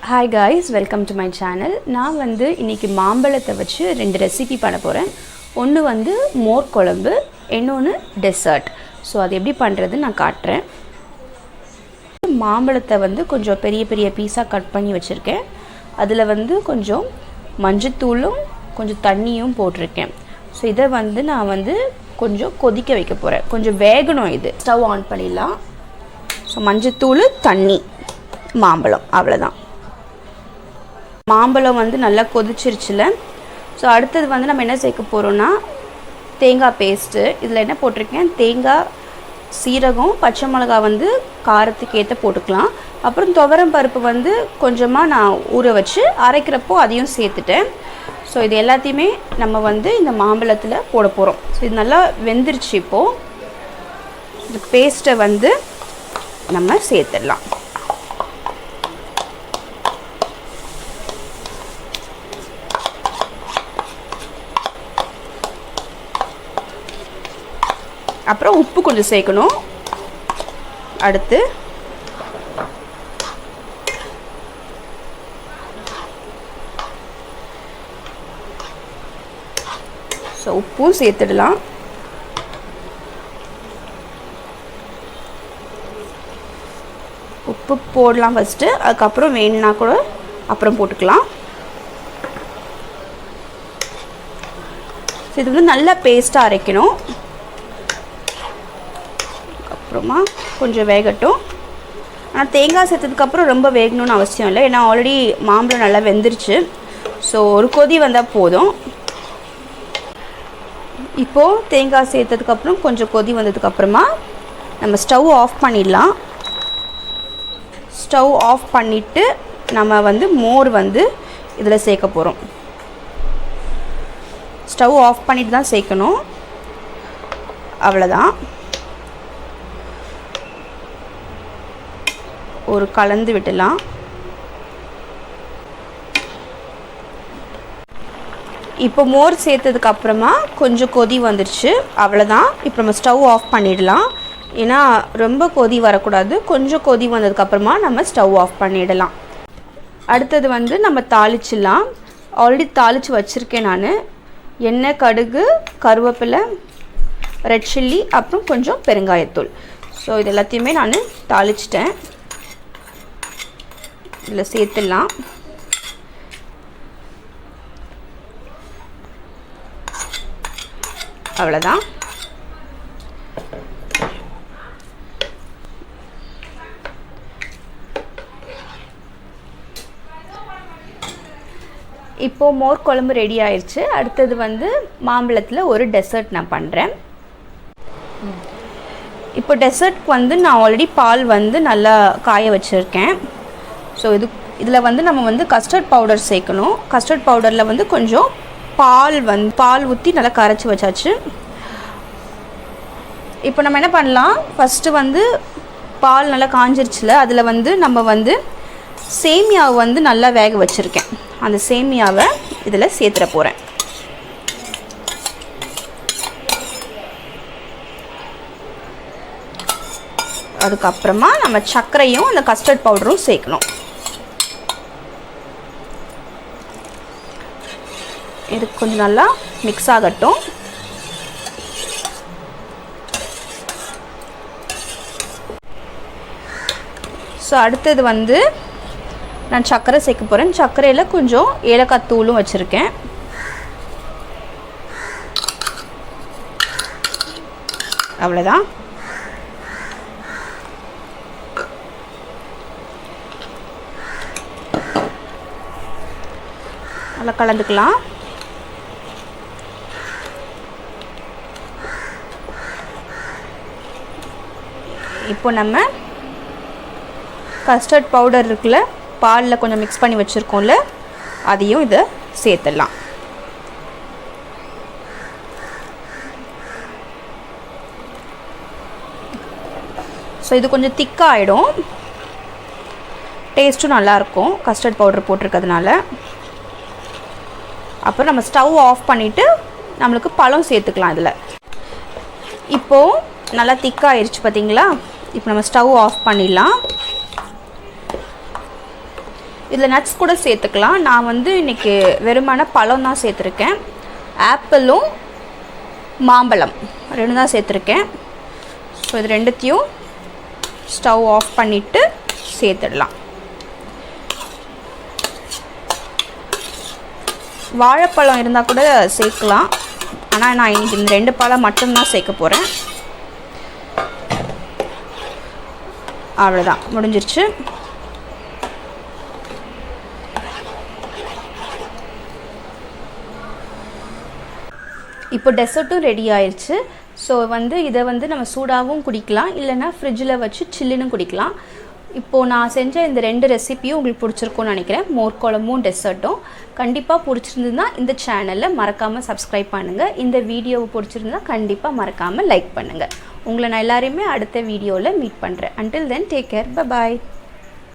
Hi guys, welcome to my channel. நான் இன்னைக்கு மாம்பழத்தை வச்சு ரெண்டு ரெசிபி பண்ண போறேன். ஒன்னு மோர் குழம்பு, இன்னொன்னு டெசர்ட். சோ அது எப்படி பண்றது நான் காட்றேன். மாம்பழத்தை கொஞ்சம் பெரிய பெரிய பீஸா கட் பண்ணி வச்சிருக்கேன். அதுல கொஞ்சம் மஞ்சத்தூளும் கொஞ்சம் தண்ணியும் போட்டுருக்கேன். சோ இத நான் கொஞ்சம் கொதிக்க வைக்க போறேன். கொஞ்சம் வேகணும் இது. ஸ்டவ் ஆன் பண்ணிடலாம். சோ மஞ்சத்தூள், தண்ணி, மாம்பழம் அவ்வளவுதான். மாம்பழம் நல்லா கொதிச்சிருச்சுல. ஸோ அடுத்தது நம்ம என்ன சேர்க்க போகிறோன்னா தேங்காய் பேஸ்ட்டு. இதில் என்ன போட்டிருக்கேன், தேங்காய், சீரகம், பச்சை மிளகா காரத்துக்கு ஏற்ற போட்டுக்கலாம். அப்புறம் துவரம் பருப்பு கொஞ்சமாக நான் ஊற வச்சு அரைக்கிறப்போ அதையும் சேர்த்துட்டேன். ஸோ இது எல்லாத்தையுமே நம்ம இந்த மாம்பழத்தில் போட போகிறோம். ஸோ இது நல்லா வெந்துருச்சு. இப்போது இந்த பேஸ்ட்டை நம்ம சேர்த்துடலாம். அப்புறம் உப்பு கொஞ்சம் சேர்க்கணும். அடுத்து உப்பும் சேர்த்துடலாம். உப்பு போடலாம் ஃபஸ்ட்டு, அதுக்கப்புறம் வேணும்னா கூட அப்புறம் போட்டுக்கலாம். இது நல்லா பேஸ்ட்டாக அரைக்கணும். அப்புறமா கொஞ்சம் வேகட்டும். ஆனால் தேங்காய் சேர்த்ததுக்கப்புறம் ரொம்ப வேகணும்னு அவசியம் இல்லை, ஏன்னா ஆல்ரெடி மாம்பழம் நல்லா வெந்துருச்சு. ஸோ ஒரு கொதி வந்தால் போதும். இப்போது தேங்காய் சேர்த்ததுக்கப்புறம் கொஞ்சம் கொதி வந்ததுக்கப்புறமா நம்ம ஸ்டவ் ஆஃப் பண்ணிடலாம். ஸ்டவ் ஆஃப் பண்ணிவிட்டு நம்ம மோர் இதில் சேர்க்க போகிறோம். ஸ்டவ் ஆஃப் பண்ணிட்டு தான் சேர்க்கணும். அவ்வளோதான். ஒரு கலந்து விடலாம். இப்போ மோர் சேர்த்ததுக்கு அப்புறமா கொஞ்சம் கொதி வந்துருச்சு. அவ்வளோதான். இப்போ நம்ம ஸ்டவ் ஆஃப் பண்ணிடலாம். ஏன்னா ரொம்ப கொதி வரக்கூடாது. கொஞ்சம் கொதி வந்ததுக்கப்புறமா நம்ம ஸ்டவ் ஆஃப் பண்ணிடலாம். அடுத்தது நம்ம தாளிச்சிடலாம். ஆல்ரெடி தாளித்து வச்சுருக்கேன் நான். எண்ணெய், கடுகு, கருவேப்பிலை, ரெட் சில்லி, அப்புறம் கொஞ்சம் பெருங்காயத்தூள். ஸோ இது எல்லாத்தையுமே நான் தாளிச்சிட்டேன். இதில் சேர்த்துடலாம். அவ்வளோதான். இப்போது மோர் குழம்பு ரெடி ஆயிடுச்சு. அடுத்தது மாம்பழத்தில் ஒரு டெசர்ட் நான் பண்ணுறேன். இப்போ டெசர்ட்க்கு நான் ஆல்ரெடி பால் நல்லா காய வச்சுருக்கேன். ஸோ இதில் நம்ம கஸ்டர்ட் பவுடர் சேர்க்கணும். கஸ்டர்ட் பவுடரில் கொஞ்சம் பால் ஊற்றி நல்லா கரைச்சி வச்சாச்சு. இப்போ நம்ம என்ன பண்ணலாம், ஃபஸ்ட்டு பால் நல்லா காஞ்சிருச்சுல, அதில் நம்ம சேமியாவை நல்லா வேக வச்சுருக்கேன். அந்த சேமியாவை இதில் சேர்த்துற போகிறேன். அதுக்கப்புறமா நம்ம சர்க்கரையும் அந்த கஸ்டர்ட் பவுடரும் சேர்க்கணும். இது கொஞ்சம் நல்லா மிக்ஸ் ஆகட்டும். ஸோ அடுத்தது நான் சர்க்கரை சேர்க்க போகிறேன். சர்க்கரையில் கொஞ்சம் ஏலக்காய் தூளும் வச்சுருக்கேன். அவ்வளோதான். நல்லா கலந்துக்கலாம். இப்போ நம்ம கஸ்டர்ட் பவுடர் இருக்குல்ல, பாலில் கொஞ்சம் மிக்ஸ் பண்ணி வச்சுருக்கோம்ல, அதையும் இதை சேர்த்துடலாம். ஸோ இது கொஞ்சம் திக்காக ஆகிடும். டேஸ்ட்டும் நல்லாயிருக்கும் கஸ்டர்ட் பவுடர் போட்டிருக்கிறதுனால. அப்புறம் நம்ம ஸ்டவ் ஆஃப் பண்ணிவிட்டு நம்மளுக்கு பழம் சேர்த்துக்கலாம் இதில். இப்போது நல்லா திக்காகிடுச்சு பார்த்தீங்களா. இப்போ நம்ம ஸ்டவ் ஆஃப் பண்ணிடலாம். இதில் நட்ஸ் கூட சேர்த்துக்கலாம். நான் வந்து இன்றைக்கி வெறுமான பழம் தான் சேர்த்துருக்கேன். ஆப்பிளும் மாம்பழம் 2 தான் சேர்த்துருக்கேன். ஸோ இது ரெண்டுத்தையும் ஸ்டவ் ஆஃப் பண்ணிவிட்டு சேர்த்துடலாம். வாழைப்பழம் இருந்தால் கூட சேர்க்கலாம். ஆனால் நான் இன்றைக்கி இந்த 2 பழம் மட்டும்தான் சேர்க்க போகிறேன். அவ்வளோதான், முடிஞ்சிருச்சு. இப்போ டெசர்ட்டும் ரெடி ஆயிடுச்சு. ஸோ வந்து இதை வந்து நம்ம சூடாகவும் குடிக்கலாம், இல்லைனா ஃப்ரிட்ஜில் வச்சு சில்லுன்னு குடிக்கலாம். இப்போது நான் செஞ்ச இந்த 2 ரெசிப்பியும் உங்களுக்கு பிடிச்சிருக்கும்னு நினைக்கிறேன். மோர் குழம்பும் டெசர்ட்டும் கண்டிப்பாக பிடிச்சிருந்ததுன்னா இந்த சேனலில் மறக்காமல் சப்ஸ்கிரைப் பண்ணுங்கள். இந்த வீடியோவை பிடிச்சிருந்தா கண்டிப்பாக மறக்காமல் லைக் பண்ணுங்கள். உங்களை நான் எல்லாரையுமே அடுத்த வீடியோவில் மீட் பண்ணுறேன். Until then take care, bye bye.